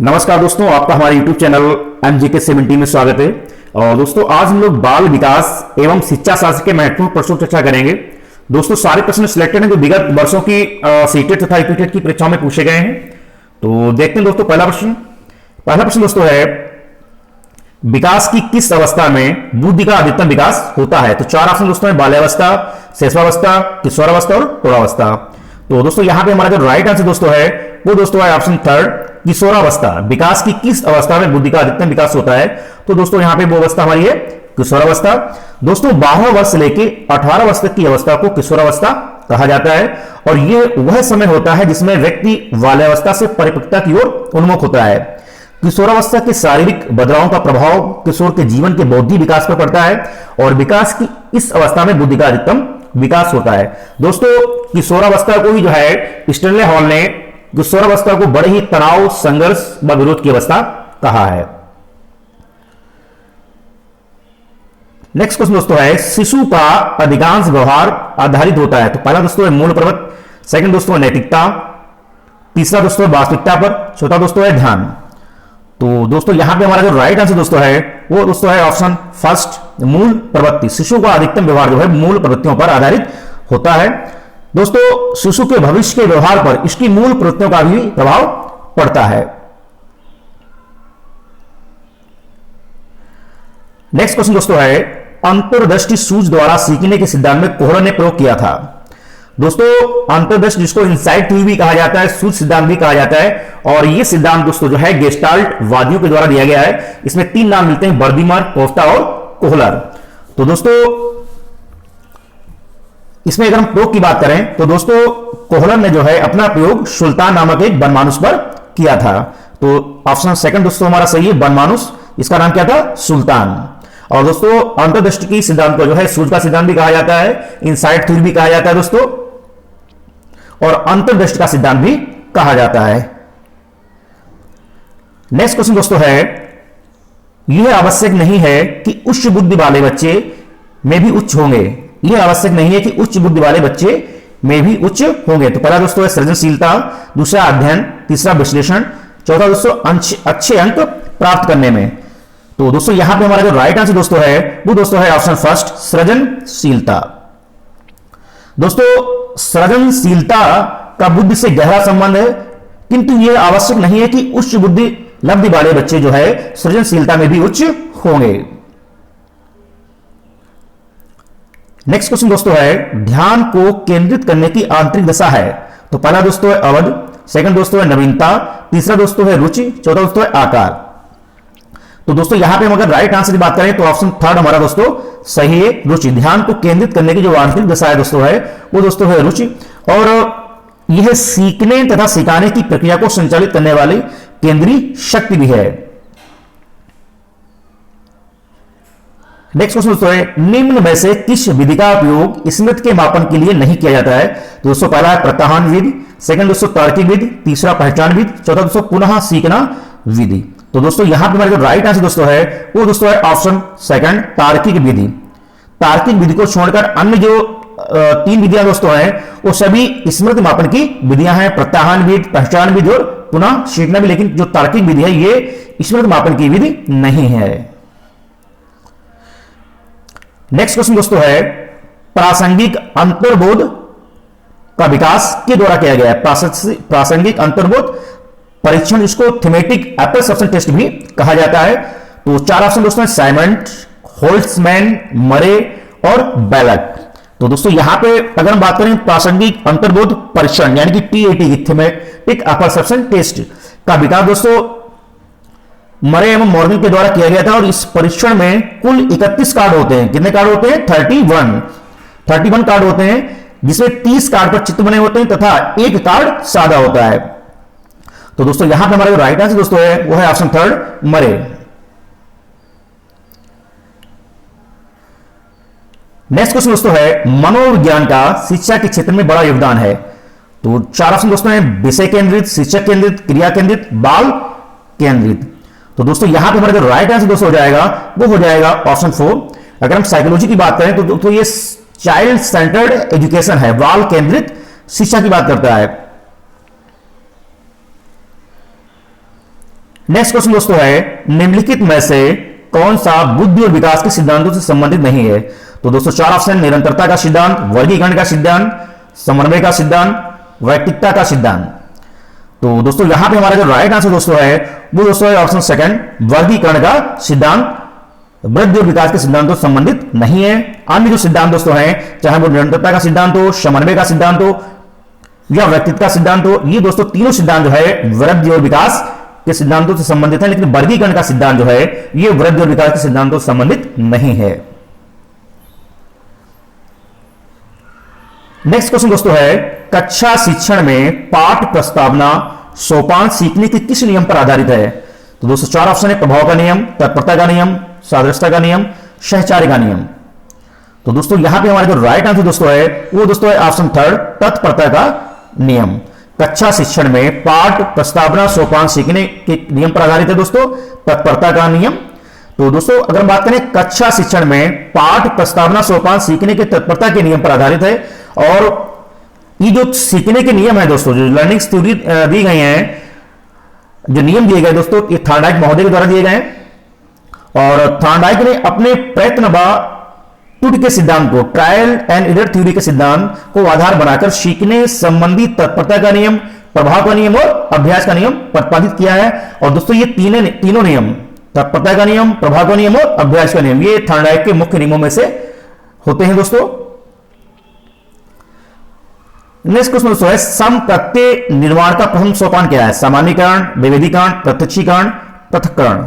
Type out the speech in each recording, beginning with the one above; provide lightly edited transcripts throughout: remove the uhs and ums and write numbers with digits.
नमस्कार दोस्तों, आपका हमारे YouTube चैनल MJK 70 में स्वागत है। और दोस्तों आज हम लोग बाल विकास एवं शिक्षा शास्त्र के महत्वपूर्ण प्रश्नों की चर्चा करेंगे। दोस्तों सारे प्रश्न सिलेक्टेड हैं जो विगत वर्षों की सीटेट तथा रिपीटेड की परीक्षाओं में पूछे गए हैं। तो देखते हैं दोस्तों पहला प्रश्न दोस्तों है, विकास की किस अवस्था में बुद्धि का अधिकतम विकास होता है? तो चार ऑप्शन दोस्तों है, बाल्यावस्था, शैशवावस्था, किशोरावस्था और प्रौढ़ावस्था। तो दोस्तों यहां पे हमारा जो राइट आंसर दोस्तों है वो दोस्तों है ऑप्शन थर्ड, किशोरावस्था। विकास की किस अवस्था में बुद्धि का अधिकतम विकास होता है? तो दोस्तों यहां पे वो अवस्था हमारी है किशोरावस्था। दोस्तों 12 वर्ष से लेकर 18 वर्ष तक की अवस्था को किशोरावस्था कहा जाता है और यह वह समय होता है जिसमें व्यक्ति बाल्यावस्था से परिपक्वता की ओर उन्मुख होता है। किशोरावस्था के शारीरिक बदलावों का प्रभाव किशोर के जीवन के बौद्धिक विकास पर पड़ता है और विकास की इस अवस्था में बुद्धि का अधिकतम विकास होता है। दोस्तों किशोरावस्था को ही जो है स्टैनले हॉल ने किशोरावस्था को बड़े ही तनाव, संघर्ष व विरोध की अवस्था कहा है। नेक्स्ट क्वेश्चन दोस्तों है, शिशु का अधिकांश व्यवहार आधारित होता है। तो पहला दोस्तों है मूल पर्वत, सेकंड दोस्तों है नैतिकता, तीसरा दोस्तों है वास्तविकता पर, चौथा दोस्तों है ध्यान। तो दोस्तों यहां पे हमारा जो राइट आंसर दोस्तों है वो दोस्तों है ऑप्शन फर्स्ट, मूल प्रवृत्ति। शिशु का अधिकतम व्यवहार जो है मूल प्रवृत्तियों पर आधारित होता है। दोस्तों शिशु के भविष्य के व्यवहार पर इसकी मूल प्रवृत्तियों का भी प्रभाव पड़ता है। नेक्स्ट क्वेश्चन दोस्तों है, अंतर्दृष्टि सूझ द्वारा सीखने के सिद्धांत में कोहलर ने प्रयोग किया था। दोस्तों अंतर्दृष्टि जिसको इनसाइट थ्योरी भी कहा जाता है, सूझ सिद्धांत भी कहा जाता है और यह सिद्धांत दोस्तों जो है गेस्टाल्ट वादियों के द्वारा दिया गया है। इसमें तीन नाम मिलते हैं, बर्दिमर, कोफ्ता और कोहलर। तो दोस्तों इसमें अगर हम प्रयोग की बात करें तो दोस्तों कोहलर ने जो है अपना प्रयोग सुल्तान नामक एक वनमानुष पर किया था। तो ऑप्शन सेकंड दोस्तों हमारा सही है, वनमानुष, इसका नाम क्या था? सुल्तान। और दोस्तों अंतर्दृष्टि की सिद्धांत को जो है सूझ का सिद्धांत भी कहा जाता है, इनसाइट थ्योरी भी कहा जाता है दोस्तों, और अंतर्दृष्टि का सिद्धांत भी कहा जाता है। नेक्स्ट क्वेश्चन दोस्तों है, यह आवश्यक नहीं है कि उच्च बुद्धि वाले बच्चे में भी उच्च होंगे। यह आवश्यक नहीं है कि उच्च बुद्धि वाले बच्चे में भी उच्च होंगे। तो पहला दोस्तों है सृजनशीलता, दूसरा अध्ययन, तीसरा विश्लेषण, चौथा दोस्तों अच्छे अंक प्राप्त करने में। तो दोस्तों यहां पे हमारा जो राइट आंसर दोस्तों है वो दोस्तों है ऑप्शन फर्स्ट, सृजनशीलता। दोस्तों सृजनशीलता का बुद्धि से गहरा संबंध है, किंतु यह आवश्यक नहीं है कि उच्च बुद्धि लब्धि वाले बच्चे जो है सृजनशीलता में भी उच्च होंगे। नेक्स्ट क्वेश्चन दोस्तों है, ध्यान को केंद्रित करने की आंतरिक दशा है। तो पहला दोस्तों है अवध, सेकंड दोस्तों है नवीनता, तीसरा दोस्तों है रुचि, चौथा दोस्तों है आकार। तो दोस्तों यहां पे हम अगर राइट आंसर की बात करें तो ऑप्शन थर्ड हमारा दोस्तों सही है, रुचि। ध्यान को केंद्रित करने की जो आंतरिक दशा है दोस्तों है वो दोस्तों है रुचि, और यह सीखने तथा सिखाने की प्रक्रिया को संचालित करने वाली केंद्रीय शक्ति भी है। नेक्स्ट क्वेश्चन दोस्तों है, निम्न में से किस विधि का उपयोग स्मृति के मापन के लिए नहीं किया जाता है? तो दोस्तों पहला है प्रत्याहार विधि, सेकंड दोस्तों तार्किक विधि, तीसरा पहचान विधि, चौथा दोस्तों पुनः सीखना विधि। तो दोस्तों यहां पे हमारा जो राइट आंसर दोस्तों है वो दोस्तों है ऑप्शन सेकंड, तार्किक विधि। तार्किक विधि को छोड़कर अन्य जो तीन विधियां दोस्तों हैं वो सभी स्मृति मापन की विधियां हैं, प्रत्याहार विधि, पहचान विधि और पुनः सीखना भी। लेकिन जो तार्किक विधि है ये स्मृति मापन की विधि नहीं है। नेक्स्ट क्वेश्चन दोस्तों है, प्रासंगिक अंतर्बोध का विकास के द्वारा किया गया है। प्रासंगिक अंतर्बोध परीक्षण, इसको थीमेटिक एप्परसेप्शन टेस्ट भी कहा जाता है। तो चार ऑप्शन दोस्तों हैं, साइमंड, होल्ट्जमैन, मरे और बेलक। तो दोस्तों यहां पे अगर हम बात करें प्रासंगिक अंतर्बोध परीक्षण यानी कि टीएटी की थीमेटिक एप्परसेप्शन टेस्ट का विकास दोस्तों मरे एवं मॉर्गन के द्वारा किया गया था और इस परीक्षण में कुल 31 कार्ड होते हैं। कितने कार्ड होते हैं? 31 कार्ड होते हैं, जिसमें 30 कार्ड पर चित्र बने होते हैं तथा एक कार्ड सादा होता है। तो दोस्तों यहां पे हमारा जो राइट आंसर दोस्तों है वो है ऑप्शन थर्ड, मरे। नेक्स्ट क्वेश्चन दोस्तों है, मनोविज्ञान का शिक्षा के क्षेत्र में बड़ा योगदान है। तो चार ऑप्शन दोस्तों हैं, विषय केंद्रित, शिक्षक केंद्रित, क्रिया केंद्रित, बाल केंद्रित। तो दोस्तों यहां पे हमारा जो राइट आंसर दोस्तों हो जाएगा वो हो जाएगा ऑप्शन 4। अगर हम साइकोलॉजी की बात करें तो ये चाइल्ड सेंटर्ड एजुकेशन है, बाल केंद्रित शिक्षा की बात करता है। नेक्स्ट क्वेश्चन दोस्तों है निम्नलिखित में से कौन सा बुद्धि और विकास के सिद्धांतों से संबंधित नहीं है? तो दोस्तों चार ऑप्शन, निरंतरता का सिद्धांत, वर्गीकरण का सिद्धांत, समन्वय का सिद्धांत, वैयक्तिकता का सिद्धांत। तो दोस्तों यहां पे हमारा जो राइट आंसर दोस्तों है वो दोस्तों है ऑप्शन सेकंड, वर्गीकरण का सिद्धांत वृद्धि और विकास के सिद्धांतों से संबंधित नहीं है। अन्य जो सिद्धांत दोस्तों हैं, चाहे वो निरंतरता का सिद्धांत हो, समन्वय का सिद्धांत हो या व्यक्तित्व का सिद्धांत हो, ये दोस्तों तीनों सिद्धांत जो है वृद्धि और विकास के सिद्धांतों से संबंधित है, लेकिन वर्गीकरण का सिद्धांत जो है ये वृद्धि और विकास के सिद्धांतों से संबंधित नहीं है। नेक्स्ट क्वेश्चन दोस्तों है कक्षा शिक्षण में पाठ प्रस्तावना सोपान सीखने के किस नियम पर आधारित है? तो दोस्तों चार ऑप्शन है, प्रभाव का नियम, तत्परता का नियम, सादृश्यता का नियम, सहचार्य का नियम। तो दोस्तों यहां पे हमारा जो राइट आंसर दोस्तों है वो दोस्तों है ऑप्शन थर्ड, तत्परता का नियम। कक्षा शिक्षण में पाठ प्रस्तावना सोपान सीखने के नियम पर आधारित है दोस्तों तत्परता का नियम। तो दोस्तों अगर हम बात करें कक्षा शिक्षण में पाठ प्रस्तावना सोपान सीखने के तत्परता के नियम पर आधारित है, और ये जो सीखने के नियम है दोस्तों, जो लर्निंग थ्योरी दी गई हैं, जो नियम दिए गए दोस्तों, ये थॉर्नडाइक महोदय के द्वारा दिए गए हैं। और थॉर्नडाइक ने अपने प्रयत्न व त्रुटि के सिद्धांत को, ट्रायल एंड एरर थ्योरी के सिद्धांत को आधार बनाकर सीखने संबंधी तत्परता का नियम, प्रभाव का नियम और अभ्यास का नियम प्रतिपादित किया है। और दोस्तों ये तीनों नियम, तत्परता का नियम, प्रभाव का नियम और अभ्यास का नियम, ये थॉर्नडाइक के मुख्य नियमों में से होते हैं दोस्तों। नेक्स्ट क्वेश्चन दोस्तों है समप्रत्यय निर्माण का प्रथम सोपान क्या है? सामान्यीकरण, विभेदीकरण, प्रत्यक्षीकरण, पृथक्करण।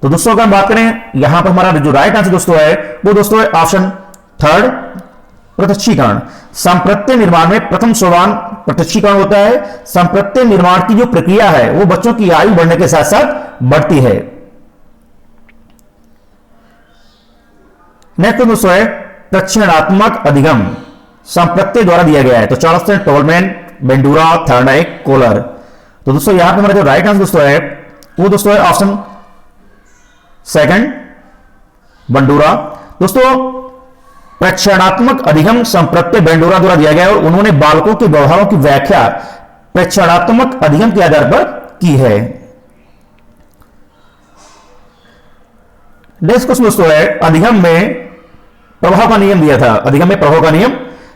तो दोस्तों अगर हम बात करें यहां पर हमारा जो राइट आंसर दोस्तों है वो दोस्तों है ऑप्शन थर्ड, प्रत्यक्षीकरण। संप्रत्यय निर्माण में प्रथम सोपान प्रत्यक्षीकरण होता है। संप्रत्यय निर्माण की जो प्रक्रिया है वो बच्चों की आयु बढ़ने के साथ साथ बढ़ती है। नेक्स्ट दोस्तों है प्रक्षेपणात्मक अधिगम संप्रत्यय द्वारा दिया गया है। तो चार option, Tolman, Bandura, Thorndike, collar. तो दोस्तों यहां पे हमारा जो राइट आंसर दोस्तों है वो दोस्तों है ऑप्शन सेकंड, बंडूरा। दोस्तों प्रेक्षणात्मक अधिगम संप्रत्यय बेंडूरा द्वारा दिया गया है और उन्होंने बालकों के व्यवहारों की व्याख्या प्रेक्षणात्मक अधिगम के आधार पर की है। नेक्स्ट क्वेश्चन दोस्तों है अधिगम में प्रभाव का नियम दिया था। अधिगम में प्रभाव का नियम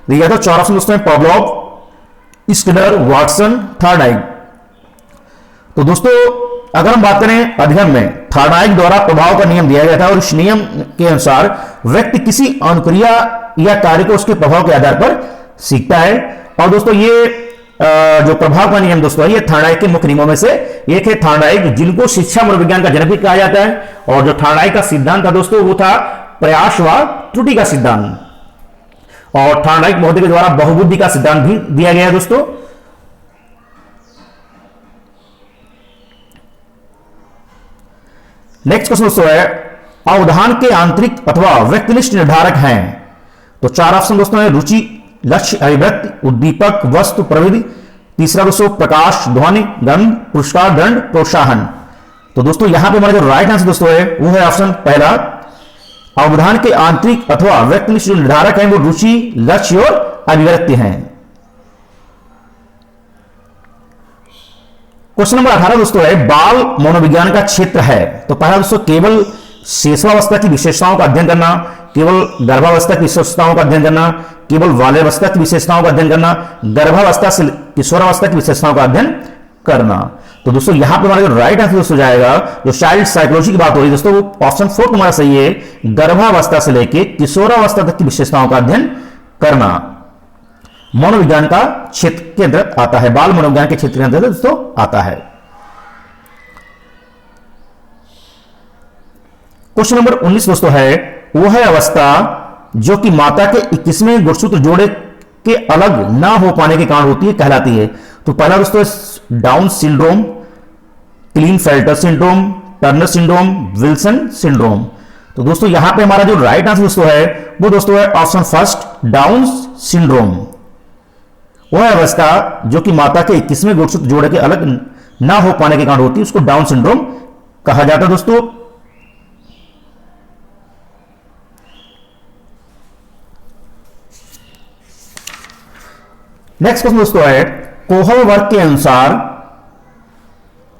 दिया था। चार ऑप्शन दोस्तों पावलोव, स्किनर, वाटसन, थॉर्नडाइक। तो दोस्तों अगर हम बात करें अधिगम में थॉर्नडाइक द्वारा प्रभाव का नियम दिया गया था और इस नियम के अनुसार व्यक्ति किसी अनुक्रिया या कार्य को उसके प्रभाव के आधार पर सीखता है। और दोस्तों ये जो प्रभाव का नियम दोस्तों ये थॉर्नडाइक के मुख्य नियमों में से एक है। थॉर्नडाइक जिनको शिक्षा मनोविज्ञान का जनक भी कहा जाता है, और जो थॉर्नडाइक का सिद्धांत था दोस्तों वो था प्रयास व त्रुटि का सिद्धांत। और थॉर्नडाइक महोदय के द्वारा बहुबुद्धि का सिद्धांत भी दिया गया है दोस्तों। नेक्स्ट क्वेश्चन दोस्तों है अवधान के आंतरिक अथवा व्यक्तिनिष्ठ निर्धारक हैं। तो चार ऑप्शन दोस्तों है रुचि, लक्ष्य, अभिव्यक्ति, उद्दीपक, वस्तु, प्रविधि। तीसरा दोस्तों प्रकाश, ध्वनि, गंध, पुरस्कार, दंड, प्रोत्साहन। तो दोस्तों यहां पे हमारा जो राइट आंसर दोस्तों है वो है ऑप्शन पहला, अवधान के आंतरिक अथवा व्यक्तिनिष्ठ निर्धारक हैं वो रुचि, लक्ष्य और अभिव्यक्ति हैं। क्वेश्चन नंबर 18 दोस्तों है बाल मनोविज्ञान का क्षेत्र है। तो पहला दोस्तों केवल शिशुअवस्था की विशेषताओं का अध्ययन करना, केवल गर्भावस्था की विशेषताओं का अध्ययन करना, केवल बाल्यावस्था की विशेषताओं का अध्ययन करना, गर्भावस्था से किशोरावस्था की विशेषताओं का अध्ययन करना। तो दोस्तों यहां पे हमारा जो राइट आंसर दोस्तों जाएगा, जो चाइल्ड साइकोलॉजी की बात हो रही है दोस्तों, वो ऑप्शन 4 हमारा सही है, गर्भावस्था से लेकर किशोरावस्था तक की विशेषताओं का अध्ययन करना मनोविज्ञान का क्षेत्र के अंतर्गत आता है, बाल मनोविज्ञान के क्षेत्र के अंतर्गत दोस्तों आता है। क्वेश्चन नंबर 19 दोस्तों है वो है अवस्था जो कि माता के 21वें गुणसूत्र जोड़े के अलग ना हो पाने के कारण होती है, कहलाती है। तो पहला दोस्तों Down syndrome, Klinefelter syndrome, Turner syndrome, Wilson syndrome. तो दोस्तों यहां पे हमारा जो राइट आंसर दोस्तों है वो दोस्तों है ऑप्शन फर्स्ट, डाउन सिंड्रोम। वह अवस्था जो कि माता के 21वें गुणसूत्र जोड़े के अलग ना हो पाने के कारण होती है, उसको डाउन सिंड्रोम कहा जाता है दोस्तों। नेक्स्ट क्वेश्चन दोस्तों है कोहल वर्ग के अनुसार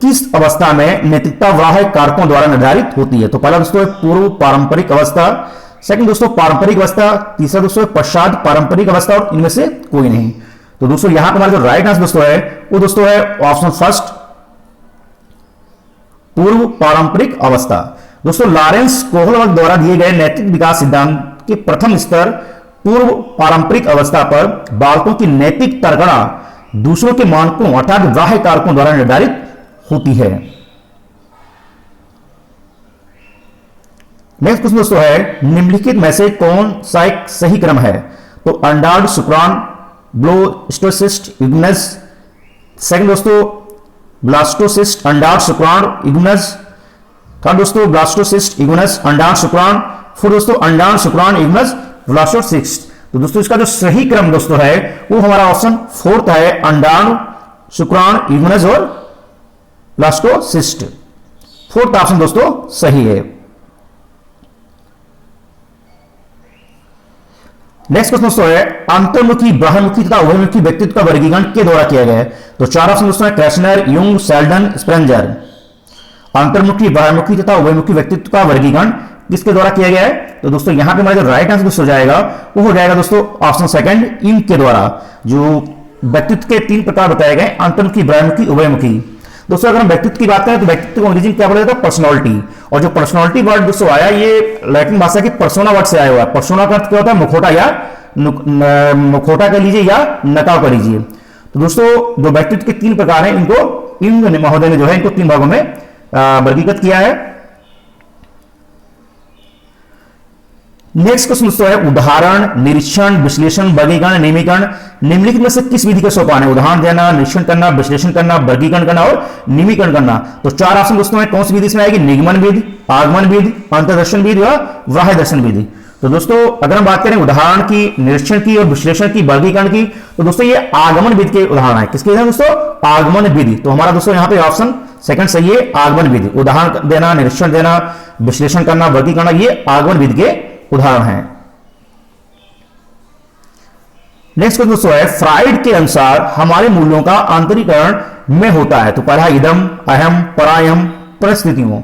किस अवस्था में नैतिकता वाह कारकों द्वारा निर्धारित होती है? तो पहला दोस्तों है पूर्व पारंपरिक अवस्था, सेकंड दोस्तों पारंपरिक अवस्था, तीसरा दोस्तों पश्चात पारंपरिक अवस्था और इनमें से कोई नहीं। तो दोस्तों यहां पर हमारा जो राइट आंसर दोस्तों है वो दोस्तों है ऑप्शन फर्स्ट, पूर्व पारंपरिक अवस्था। दोस्तों लॉरेंस कोहलवर्थ द्वारा दिए गए नैतिक विकास सिद्धांत के प्रथम स्तर पूर्व पारंपरिक अवस्था पर बालकों की नैतिक तरगड़ा दूसरों के मानकों अर्थात बाह्य कारकों द्वारा निर्धारित होती है। नेक्स्ट क्वेश्चन दोस्तों है निम्नलिखित में से कौन सा एक सही क्रम है? तो अंडार्ड, शुक्राणु, ब्लास्टोसिस्ट, इग्नस। सेकंड दोस्तों ब्लास्टोसिस्ट, अंडार्ड, शुक्राणु, इग्नस। थर्ड दोस्तों ब्लास्टोसिस्ट, इग्नस, अंडार्ड, शुक्राणु। फोर्थ दोस्तों अंडार्ड, शुक्राणु, इग्नस, ब्लास्टोसिस्ट। तो दोस्तों इसका जो सही क्रम दोस्तों है वो हमारा ऑप्शन फोर्थ है, अंडाणु, शुक्राणु, इग्नस और ब्लास्टोसिस्ट। फोर्थ ऑप्शन दोस्तों सही है। नेक्स्ट क्वेश्चन दोस्तों है अंतर्मुखी, बाह्यमुखी तथा उभयमुखी व्यक्तित्व का वर्गीकरण के द्वारा किया गया है? तो चार ऑप्शन दोस्तों है क्रेशनर, युंग, सेल्डन, स्प्रेंजर। अंतर्मुखी, बाह्यमुखी तथा उभयमुखी व्यक्तित्व का वर्गीकरण किसके द्वारा किया गया है? तो दोस्तों यहां पे हमारा जो राइट आंसर दोस्तों हो जाएगा वो हो जाएगा दोस्तों ऑप्शन सेकंड, युंग के द्वारा। जो व्यक्तित्व के तीन प्रकार बताए गए, अंतर्मुखी, बाह्यमुखी, उभयमुखी। दोस्तों अगर हम व्यक्तित्व की बात करें तो व्यक्तित्व को अंग्रेजी में क्या बोला जाता है? पर्सनालिटी। और जो पर्सनालिटी वर्ड दोस्तों आया ये लैटिन भाषा के पर्सोना वर्ड से आया हुआ है। पर्सोना का अर्थ क्या होता है? मुखौटा या मुखौटा कह लीजिए या नकाब कह लीजिए। तो दोस्तों जो व्यक्तित्व के तीन प्रकार हैं इनको युंग महोदय ने जो है इनको तीन भागों में वर्गीकृत किया है। नेक्स्ट क्वेश्चन दोस्तों है उदाहरण, निरीक्षण, विश्लेषण, वर्गीकरण, नियमीकरण निम्नलिखित में से किस विधि का सोपान है? उदाहरण देना, निरीक्षण करना, विश्लेषण करना, वर्गीकरण करना और नियमीकरण करना। तो चार ऑप्शन दोस्तों है कौन सी विधि इसमें आएगी? निगमन विधि, आगमन विधि, अंतर्दर्शन विधि और बाह्य दर्शन विधि। तो दोस्तों अगर हम बात करें उदाहरण की, निरीक्षण की और विश्लेषण की, वर्गीकरण की, तो दोस्तों ये आगमन विधि के उदाहरण है। किसके हैं दोस्तों? आगमन विधि। तो हमारा दोस्तों यहाँ पे ऑप्शन सेकंड सही है, आगमन विधि। उदाहरण देना, निरीक्षण देना, विश्लेषण करना, वर्गीकरण, ये आगमन विधि के उदाहरण हैं। नेक्स्ट क्वेश्चन दोस्तों है फ्राइड के अनुसार हमारे मूल्यों का आंतरिकरण में होता है? तो पहला इदम, अहम, परायम, परिस्थितियों।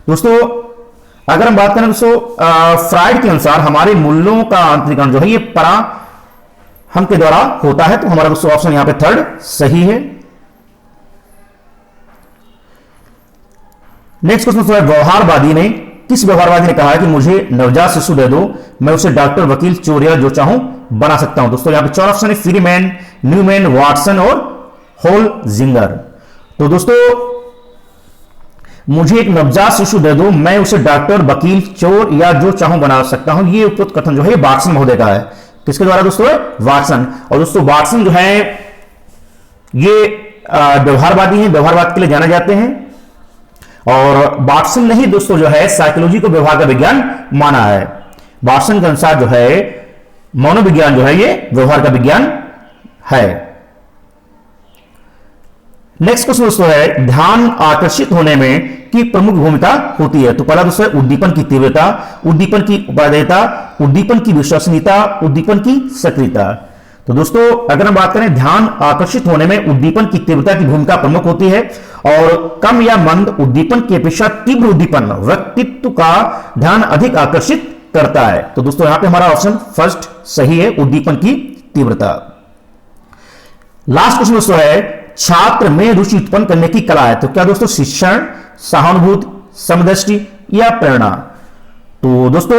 दोस्तों अगर हम बात करें दोस्तों फ्राइड के अनुसार हमारे मूल्यों का आंतरिकरण जो है ये परा हम के द्वारा होता है। तो हमारा दोस्तों ऑप्शन यहां पे थर्ड सही है। नेक्स्ट क्वेश्चन दोस्तों है व्यवहारवादी ने, किस व्यवहारवादी ने कहा कि मुझे नवजात शिशु दे दो, मैं उसे डॉक्टर, वकील, चोर या जो चाहूं बना सकता हूं? दोस्तों यहां पे चार ऑप्शन है फ्रीमैन, न्यूमैन, वाटसन और होलजिंगर। तो दोस्तों मुझे एक नवजात शिशु दे दो, मैं उसे डॉक्टर, वकील, चोर या जो चाहूं बना सकता हूं, ये उपयुक्त कथन जो है वाटसन महोदय का है। किसके द्वारा दोस्तों है? वाटसन। और दोस्तों वाटसन जो है ये व्यवहारवादी हैं, व्यवहारवाद के लिए जाने जाते हैं। और वाटसन ने ही दोस्तों जो है साइकोलॉजी को व्यवहार का विज्ञान माना है। वाटसन के अनुसार जो है मनोविज्ञान जो है ये व्यवहार का विज्ञान है। नेक्स्ट क्वेश्चन दोस्तों है ध्यान आकर्षित होने में की प्रमुख भूमिका होती है? तो पहला दोस्तों है उद्दीपन की तीव्रता, उद्दीपन की उपादेयता, उद्दीपन की विश्वसनीयता, उद्दीपन की सक्रियता। तो दोस्तों अगर हम बात करें ध्यान आकर्षित होने में उद्दीपन की तीव्रता की भूमिका प्रमुख होती है और कम या मंद उद्दीपन की अपेक्षा तीव्र उद्दीपन व्यक्तित्व का ध्यान अधिक आकर्षित करता है। तो दोस्तों यहां पे हमारा ऑप्शन फर्स्ट सही है, उद्दीपन की तीव्रता। लास्ट क्वेश्चन दोस्तों है छात्र में रुचि उत्पन्न करने की कला है? तो क्या दोस्तों शिक्षण, सहानुभूति, समदृष्टि या प्रेरणा? तो दोस्तों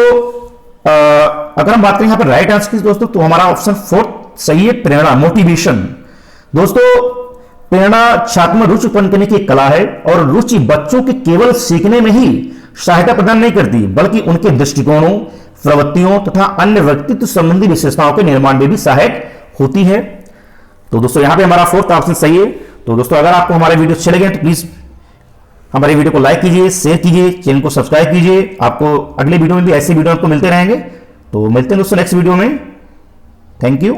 अगर हम बात करें यहां पर राइट आंसर की दोस्तों तो हमारा ऑप्शन फोर्थ सही है, प्रेरणा, मोटिवेशन। दोस्तों प्रेरणा छात्र में रुचि उत्पन्न करने की कला है और रुचि बच्चों के केवल सीखने में ही सहायता प्रदान नहीं करती बल्कि उनके दृष्टिकोणों, प्रवृत्तियों तथा अन्य व्यक्तित्व संबंधी विशेषताओं के निर्माण में भी सहायक होती है। तो दोस्तों यहां पे हमारा फोर्थ ऑप्शन सही है। तो दोस्तों अगर आपको हमारे वीडियो अच्छे लगे तो प्लीज हमारे वीडियो को लाइक कीजिए, शेयर कीजिए, चैनल को सब्सक्राइब कीजिए। आपको अगले वीडियो में भी ऐसे वीडियो आपको मिलते रहेंगे। तो मिलते हैं दोस्तों नेक्स्ट वीडियो में। Thank you.